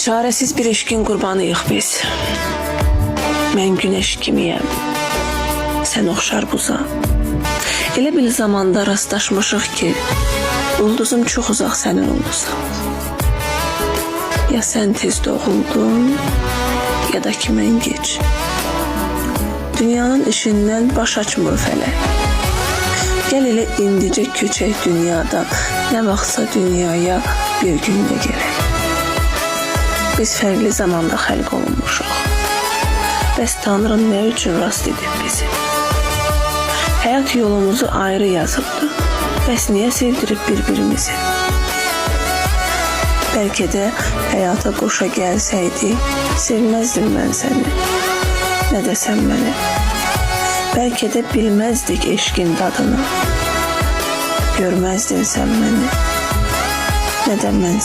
Çarəsiz bir eşqin qurbanıyıq biz. Mən günəş kimiyəm, sən oxşar buza. Elə bil zamanda rastlaşmışıq ki, ulduzum çox uzaq sənin ulduza. Ya sən tez doğuldun, ya da ki mən geç. Dünyanın işindən baş açmır fələk. Gəl elə indicə köçək dünyadan, nə vaxtsa dünyaya bir gündə gələk. Biz fərqli zamanda xəlq olunmuşuq. Bəs Tanrın nə üçün rast edib bizi? Həyat yolumuzu ayrı yazıbdı. Bəs niyə sevdirib bir-birimizi? Bəlkə də həyata qoşa gəlsəydi, sevməzdim mən səni. Nə desəm mənə? Bəlkə də bilməzdik eşqin dadını. Görməzdin sən məni. Nədən mən